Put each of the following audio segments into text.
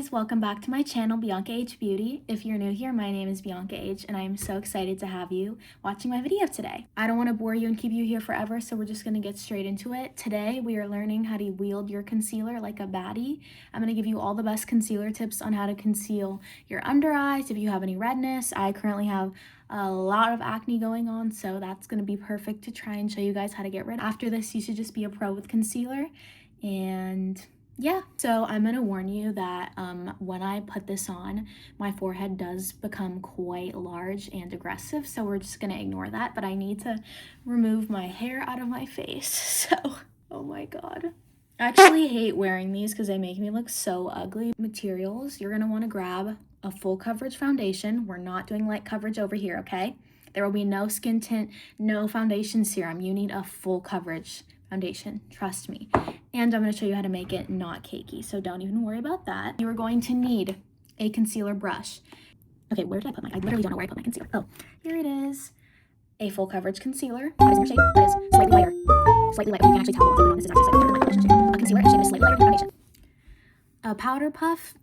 guys, welcome back to my channel, Bianca H Beauty. If you're new here, my name is Bianca H and I am so excited to have you watching my video today. I don't want to bore you and keep you here forever, so we're just going to get straight into it. Today we are learning how to wield your concealer like a baddie. I'm going to give you all the best concealer tips on how to conceal your under eyes if you have any redness. I currently have a lot of acne going on, so that's going to be perfect to try and show you guys how to get rid of. After this, you should just be a pro with concealer. And yeah, so I'm gonna warn you that when I put this on, my forehead does become quite large and aggressive, so we're just gonna ignore that. But I need to remove my hair out of my face, so oh my god. I actually hate wearing these because they make me look so ugly. Materials, you're gonna want to grab a full coverage foundation. We're not doing light coverage over here, okay? There will be no skin tint, no foundation serum. You need a full coverage foundation, trust me. And I'm going to show you how to make it not cakey, so don't even worry about that. You are going to need a concealer brush. Okay, where did I put my, I literally don't know where I put my concealer. Oh, here it is. A full coverage concealer. That is in your shade. That is slightly lighter. Slightly lighter. You can actually tell what's going on. This is actually slightly lighter than my foundation shade. A concealer in shade is slightly lighter than foundation. A powder puff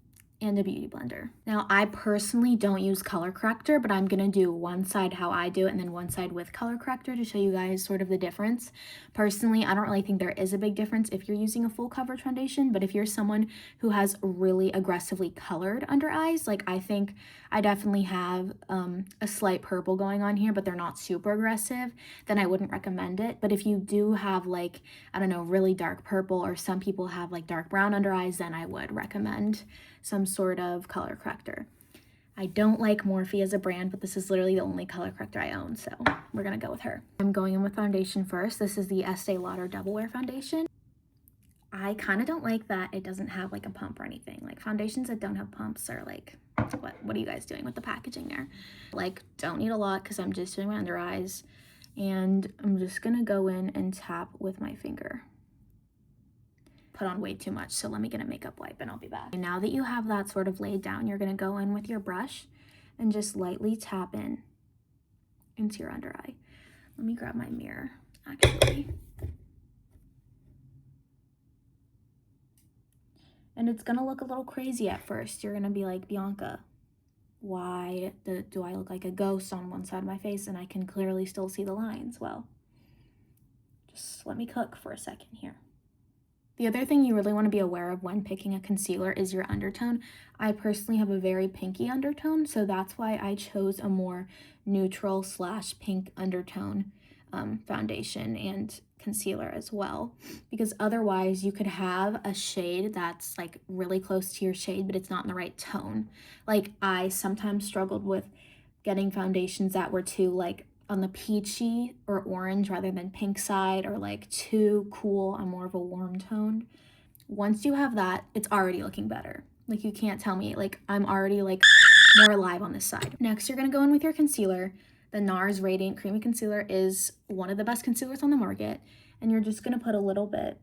and a beauty blender. Now, I personally don't use color corrector, but I'm gonna do one side how I do it and then one side with color corrector to show you guys sort of the difference. Personally, I don't really think there is a big difference if you're using a full coverage foundation, but if you're someone who has really aggressively colored under eyes, like I think I definitely have a slight purple going on here, but they're not super aggressive, then I wouldn't recommend it. But if you do have like, I don't know, really dark purple, or some people have like dark brown under eyes, then I would recommend some sort of color corrector. I don't like Morphe as a brand, but this is literally the only color corrector I own, so we're gonna go with her. I'm going in with foundation first. This is the Esteé Lauder Double Wear Foundation. I kind of don't like that it doesn't have like a pump or anything. Like foundations that don't have pumps are like, what are you guys doing with the packaging there? Like, don't need a lot because I'm just doing my under eyes, and I'm just gonna go in and tap with my finger. Put on way too much, so let me get a makeup wipe and I'll be back. And now that you have that sort of laid down, you're gonna go in with your brush and just lightly tap in into your under eye. Let me grab my mirror, actually. And it's gonna look a little crazy at first. You're gonna be like, Bianca, why do I look like a ghost on one side of my face and I can clearly still see the lines? Well, just let me cook for a second here. The other thing you really want to be aware of when picking a concealer is your undertone. I personally have a very pinky undertone, so that's why I chose a more neutral / pink undertone foundation and concealer as well, because otherwise you could have a shade that's like really close to your shade, but it's not in the right tone. Like, I sometimes struggled with getting foundations that were too like on the peachy or orange rather than pink side, or like too cool. I'm more of a warm tone. Once you have that, it's already looking better. Like, you can't tell me, like, I'm already like more alive on this side. Next, you're gonna go in with your concealer. The Nars Radiant Creamy Concealer is one of the best concealers on the market, and you're just gonna put a little bit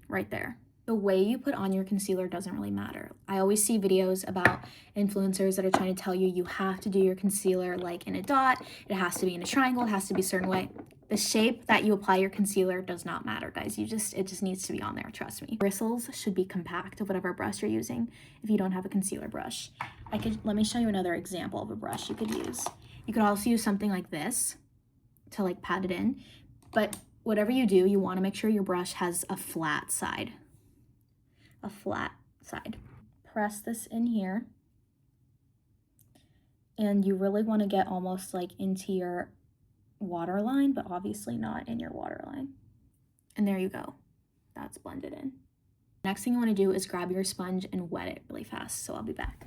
right there. The way you put on your concealer doesn't really matter. I always see videos about influencers that are trying to tell you you have to do your concealer like in a dot, it has to be in a triangle, it has to be a certain way. The shape that you apply your concealer does not matter, guys. It just needs to be on there, trust me. Bristles should be compact of whatever brush you're using if you don't have a concealer brush. Let me show you another example of a brush you could use. You could also use something like this to like pat it in, but whatever you do, you want to make sure your brush has a flat side. A flat side. Press this in here, and you really want to get almost like into your waterline, but obviously not in your waterline. And there you go. That's blended in. Next thing you want to do is grab your sponge and wet it really fast, so I'll be back.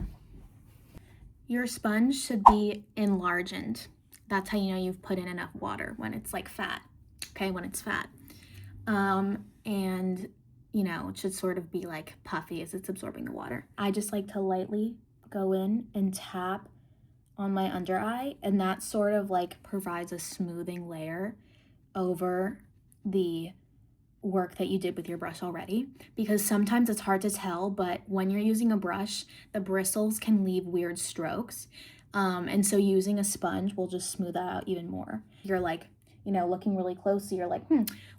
Your sponge should be enlarged. That's how you know you've put in enough water, when it's like fat, okay, when it's fat. And you know, it should sort of be like puffy as it's absorbing the water. I just like to lightly go in and tap on my under eye, and that sort of like provides a smoothing layer over the work that you did with your brush already, because sometimes it's hard to tell, but when you're using a brush, the bristles can leave weird strokes. And so using a sponge will just smooth that out even more. You're like you know, looking really closely, you're like,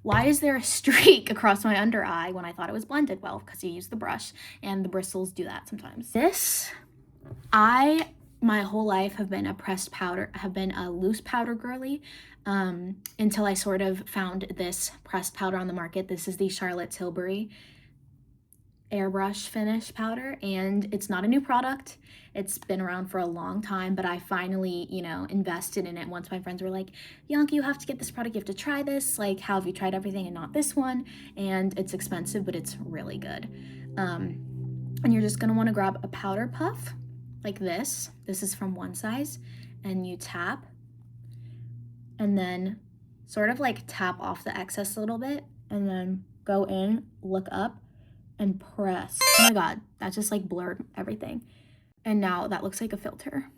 why is there a streak across my under eye when I thought it was blended? Well, because you use the brush and the bristles do that sometimes. My whole life have been a loose powder girly, until I sort of found this pressed powder on the market. This is the Charlotte Tilbury airbrush finish powder, and it's not a new product. It's been around for a long time, but I finally, you know, invested in it once my friends were like, Bianca, you have to get this product, you have to try this. Like, how have you tried everything and not this one? And it's expensive, but it's really good. And you're just gonna wanna grab a powder puff like this. This is from one size, and you tap, and then sort of like tap off the excess a little bit, and then go in, look up, and press. Oh my God, that just like blurred everything. And now that looks like a filter.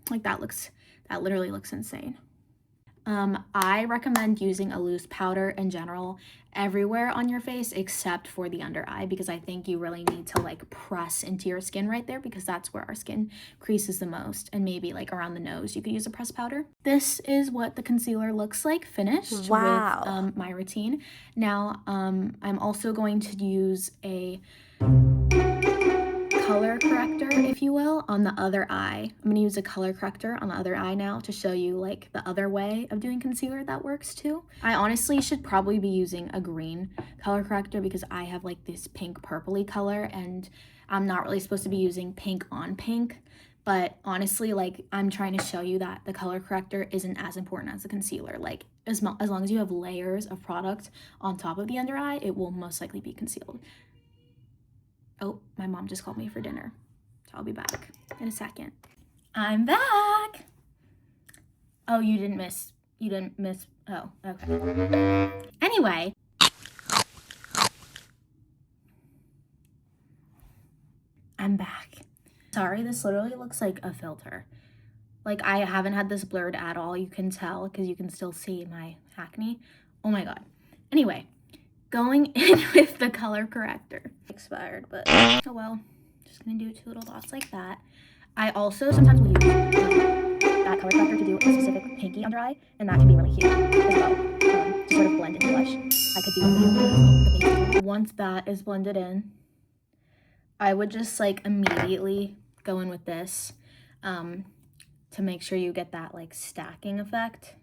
Like that literally looks insane. I recommend using a loose powder in general everywhere on your face except for the under eye, because I think you really need to like press into your skin right there, because that's where our skin creases the most. And maybe like around the nose you could use a pressed powder. This is what the concealer looks like finished with my routine. Now I'm also going to use a color corrector, if you will, on the other eye. I'm gonna use a color corrector on the other eye now to show you like the other way of doing concealer that works too. I honestly should probably be using a green color corrector because I have like this pink purpley color, and I'm not really supposed to be using pink on pink. But honestly, like, I'm trying to show you that the color corrector isn't as important as the concealer. Like, as long as you have layers of product on top of the under eye, it will most likely be concealed. Oh, my mom just called me for dinner, so I'll be back in a second. I'm back. Oh, you didn't miss, oh, okay. Anyway. I'm back. Sorry, this literally looks like a filter. Like, I haven't had this blurred at all. You can tell because you can still see my acne. Oh my God. Anyway. Going in with the color corrector. Expired, but oh well. Just gonna do 2 little dots like that. I also sometimes will use that color corrector to do a specific pinky under eye, and that can be really cute as well. To sort of blend in the blush. I could do the pinky. Once that is blended in, I would just like immediately go in with this to make sure you get that like stacking effect,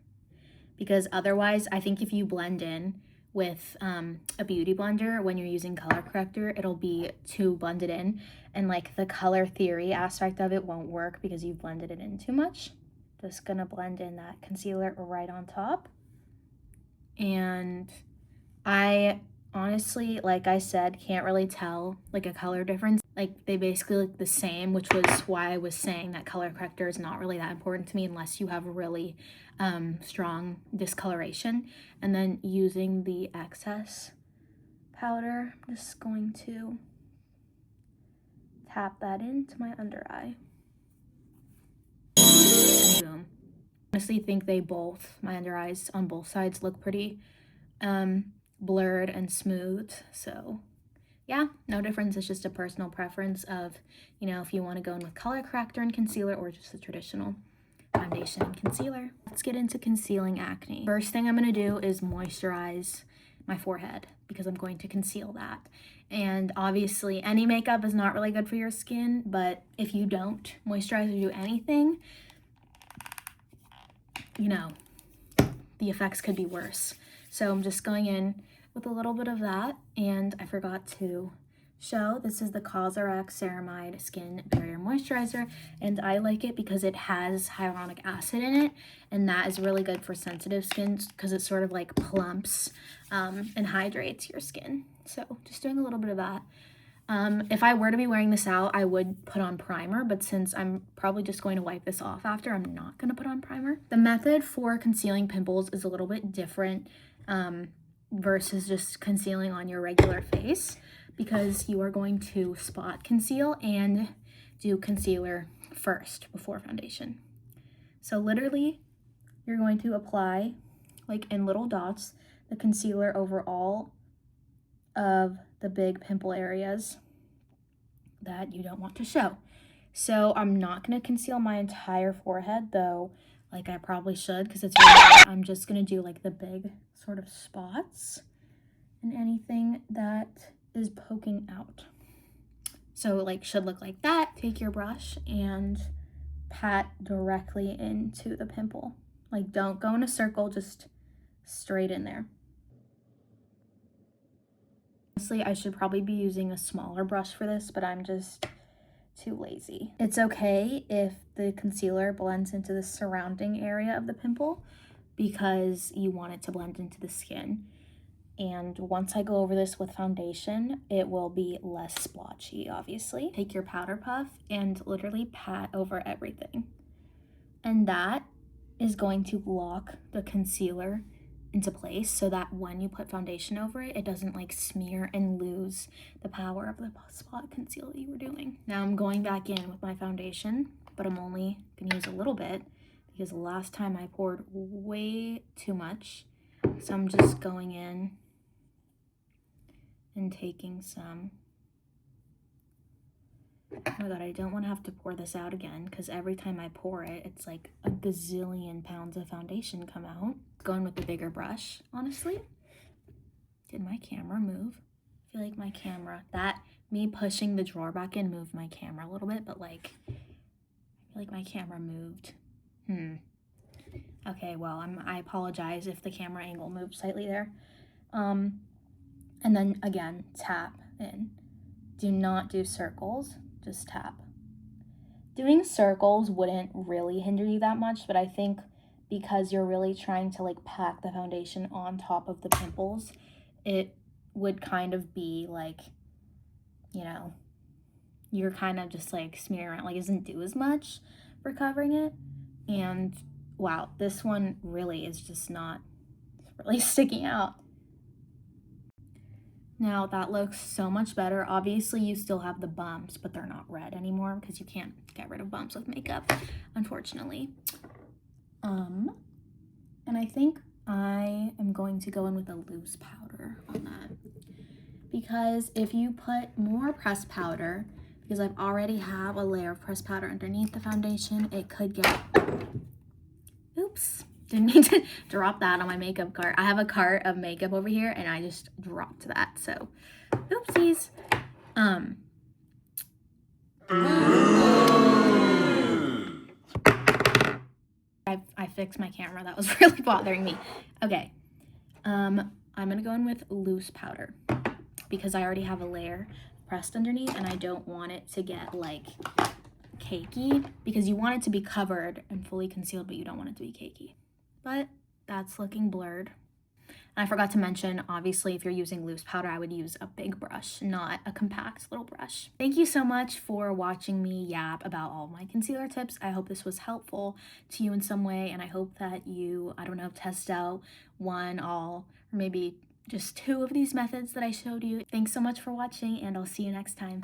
because otherwise I think if you blend in with a beauty blender when you're using color corrector, it'll be too blended in, and like the color theory aspect of it won't work because you've blended it in too much. Just gonna blend in that concealer right on top. And I honestly, like I said, can't really tell like a color difference. Like, they basically look the same, which was why I was saying that color corrector is not really that important to me unless you have really strong discoloration. And then using the excess powder, I'm just going to tap that into my under eye. And boom. I honestly think my under eyes on both sides look pretty blurred and smooth. So yeah, no difference. It's just a personal preference of, you know, if you want to go in with color corrector and concealer or just a traditional foundation and concealer. Let's get into concealing acne. First thing I'm going to do is moisturize my forehead because I'm going to conceal that. And obviously any makeup is not really good for your skin, but if you don't moisturize or do anything, you know, the effects could be worse. So I'm just going in with a little bit of that, and I forgot to show, this is the Cosrx Ceramide Skin Barrier Moisturizer, and I like it because it has hyaluronic acid in it, and that is really good for sensitive skin because it sort of like plumps and hydrates your skin. So just doing a little bit of that. If I were to be wearing this out, I would put on primer, but since I'm probably just going to wipe this off after, I'm not going to put on primer. The method for concealing pimples is a little bit different versus just concealing on your regular face, because you are going to spot conceal and do concealer first before foundation. So literally, you're going to apply, like in little dots, the concealer over all of the big pimple areas that you don't want to show. So I'm not going to conceal my entire forehead, though like I probably should because it's really, I'm just gonna do like the big sort of spots and anything that is poking out. So like should look like that. Take your brush and pat directly into the pimple. Like don't go in a circle, just straight in there. Honestly, I should probably be using a smaller brush for this, but I'm just too lazy. It's okay if the concealer blends into the surrounding area of the pimple because you want it to blend into the skin. And once I go over this with foundation, it will be less splotchy, obviously. Take your powder puff and literally pat over everything. And that is going to lock the concealer into place so that when you put foundation over it, it doesn't like smear and lose the power of the spot conceal that you were doing. Now I'm going back in with my foundation, but I'm only gonna use a little bit because last time I poured way too much. So I'm just going in and taking some. Oh my god, I don't want to have to pour this out again because every time I pour it, it's like a gazillion pounds of foundation come out. Going with the bigger brush, honestly. Did my camera move? I feel like my camera, me pushing the drawer back in moved my camera a little bit, but like, I feel like my camera moved. Okay, well, I apologize if the camera angle moved slightly there. And then again, tap in. Do not do circles, just tap. Doing circles wouldn't really hinder you that much, but I think because you're really trying to like pack the foundation on top of the pimples, it would kind of be like, you know, you're kind of just like smearing around, like it doesn't do as much for covering it. And wow, this one really is just not really sticking out. Now that looks so much better. Obviously you still have the bumps, but they're not red anymore because you can't get rid of bumps with makeup, unfortunately. And I think I am going to go in with a loose powder on that because if you put more pressed powder, because I've already have a layer of pressed powder underneath the foundation, it could get, oops. Didn't mean to drop that on my makeup cart. I have a cart of makeup over here and I just dropped that, so oopsies. I fixed my camera. That was really bothering me. Okay, I'm gonna go in with loose powder because I already have a layer pressed underneath and I don't want it to get like cakey because you want it to be covered and fully concealed, but you don't want it to be cakey. But that's looking blurred. And I forgot to mention, obviously, if you're using loose powder, I would use a big brush, not a compact little brush. Thank you so much for watching me yap about all my concealer tips. I hope this was helpful to you in some way, and I hope that you, I don't know, test out one, all, or maybe just 2 of these methods that I showed you. Thanks so much for watching, and I'll see you next time.